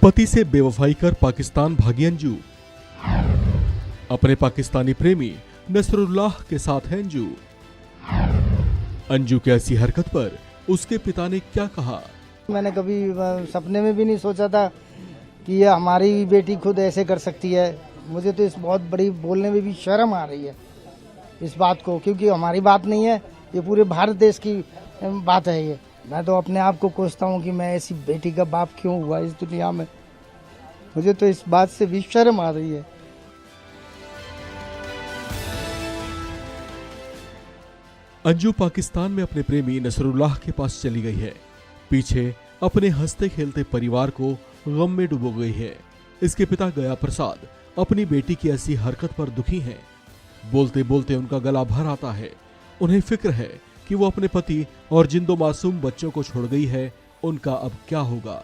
पति से बेवफाई कर पाकिस्तान भागी अंजू। अपने पाकिस्तानी प्रेमी नसरुल्लाह के साथ है अंजू। अंजू की ऐसी हरकत पर उसके पिता ने क्या कहा? मैंने कभी सपने में भी नहीं सोचा था कि ये हमारी बेटी खुद ऐसे कर सकती है। मुझे तो इस बहुत बड़ी बोलने में भी शर्म आ रही है इस बात को, क्योंकि हमारी बात नहीं है, ये पूरे भारत देश की बात है। ये मैं तो अपने आप को कोसता हूँ कि मैं ऐसी बेटी का बाप क्यों हुआ इस दुनिया में। मुझे तो इस बात से भी शर्म आ रही है। अंजू पाकिस्तान में अपने प्रेमी नसरुल्लाह के पास चली गई है। पीछे अपने हंसते खेलते परिवार को गम में डुबो गई है। इसके पिता गया प्रसाद अपनी बेटी की ऐसी हरकत पर दुखी हैं। बोलते बोलते उनका गला भर आता है। उन्हें फिक्र है कि वो अपने पति और जिन दो मासूम बच्चों को छोड़ गई है, उनका अब क्या होगा।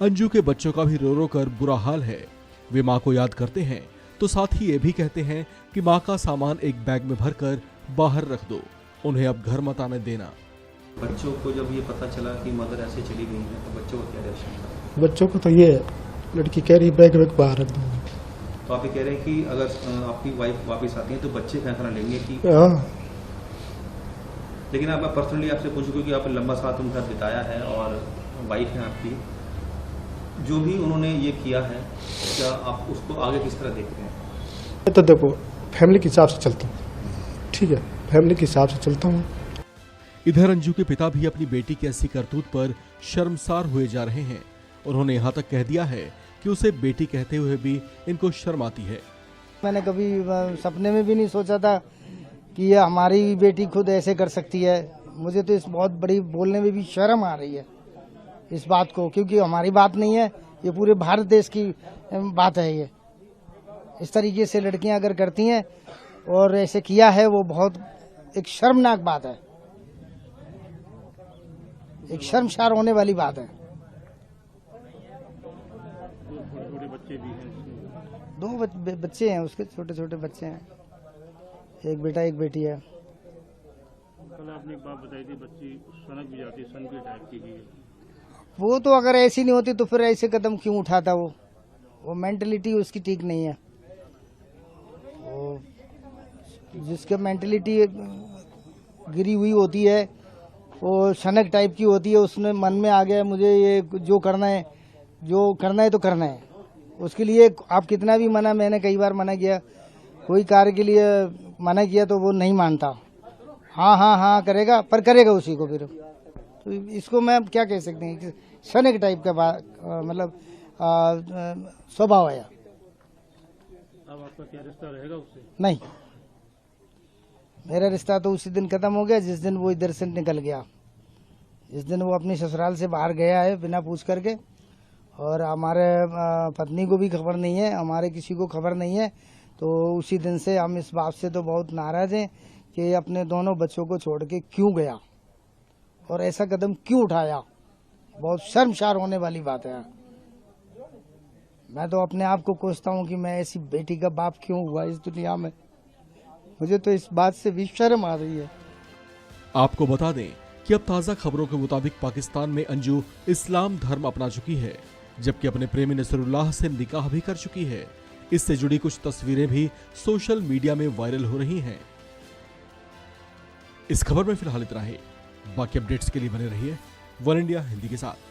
अंजू के बच्चों का भी रो रो कर बुरा हाल है। वे माँ को याद करते हैं तो साथ ही ये भी कहते हैं कि माँ का सामान एक बैग में भरकर बाहर रख दो, उन्हें अब घर मत आने देना। बच्चों को जब ये पता चला कि मदर ऐसे चली गई है तो बच्चों का क्या रिएक्शन था? बच्चों को तो ये लड़की कह रही बैग वैग बाहर रख दूंगी। तो आप ये कह रहे हैं कि अगर आपकी वाइफ वापस आती है तो बच्चे फैसला लेंगे कि हाँ। लेकिन आप पर्सनली आपसे पूछूं क्योंकि आपने लंबा साथ उनके साथ बिताया है और वाइफ है आपकी, जो भी उन्होंने ये किया है, क्या आप उसको आगे किस तरह देखते हैं? तो देखो, फैमिली के हिसाब से चलता हूँ, ठीक है, फैमिली के हिसाब से चलता हूँ। इधर अंजू के पिता भी अपनी बेटी की ऐसी करतूत पर शर्मसार हुए जा रहे हैं। उन्होंने यहाँ तक कह दिया है कि उसे बेटी कहते हुए भी इनको शर्म आती है। मैंने कभी सपने में भी नहीं सोचा था कि ये हमारी बेटी खुद ऐसे कर सकती है। मुझे तो इस बहुत बड़ी बोलने में भी शर्म आ रही है इस बात को, क्योंकि हमारी बात नहीं है, ये पूरे भारत देश की बात है। ये इस तरीके से लड़कियां अगर करती हैं और ऐसे किया है, वो बहुत एक शर्मनाक बात है, एक शर्मसार होने वाली बात है। दो बच्चे हैं उसके, छोटे छोटे बच्चे हैं, एक बेटा एक बेटी है। कल आपने एक बात बताई थी, बच्ची सनक भी जाती है, सन के टाइप की है। वो तो अगर ऐसी नहीं होती तो फिर ऐसे कदम क्यों उठाता? वो मेंटलिटी उसकी ठीक नहीं है। वो जिसके मेंटलिटी गिरी हुई होती है, वो सनक टाइप की होती है, उसने मन में आ गया मुझे ये जो करना है तो करना है। उसके लिए आप कितना भी मना, मैंने कई बार मना किया, कोई कार्य के लिए मना किया तो वो नहीं मानता। हाँ हाँ हाँ करेगा, पर करेगा उसी को फिर। तो इसको मैं क्या कह सकते हैं, सनक टाइप का मतलब स्वभाव है। अब आपका क्या रिश्ता रहेगा उससे? नहीं, मेरा रिश्ता तो उसी दिन खत्म हो गया जिस दिन वो इधर से निकल गया, जिस दिन वो अपनी ससुराल से बाहर गया है बिना पूछ करके। और हमारे पत्नी को भी खबर नहीं है, हमारे किसी को खबर नहीं है। तो उसी दिन से हम इस बात से तो बहुत नाराज हैं कि अपने दोनों बच्चों को छोड़ के क्यों गया और ऐसा कदम क्यों उठाया। बहुत शर्मसार होने वाली बात है। मैं तो अपने आप को कोसता हूँ कि मैं ऐसी बेटी का बाप क्यों हुआ इस दुनिया में। मुझे तो इस बात से भी शर्म आ रही है। आपको बता दें कि अब ताज़ा खबरों के मुताबिक पाकिस्तान में अंजू इस्लाम धर्म अपना चुकी है, जबकि अपने प्रेमी नसरुल्लाह से निकाह भी कर चुकी है। इससे जुड़ी कुछ तस्वीरें भी सोशल मीडिया में वायरल हो रही हैं। इस खबर में फिलहाल इतना ही। बाकी अपडेट्स के लिए बने रहिए वन इंडिया हिंदी के साथ।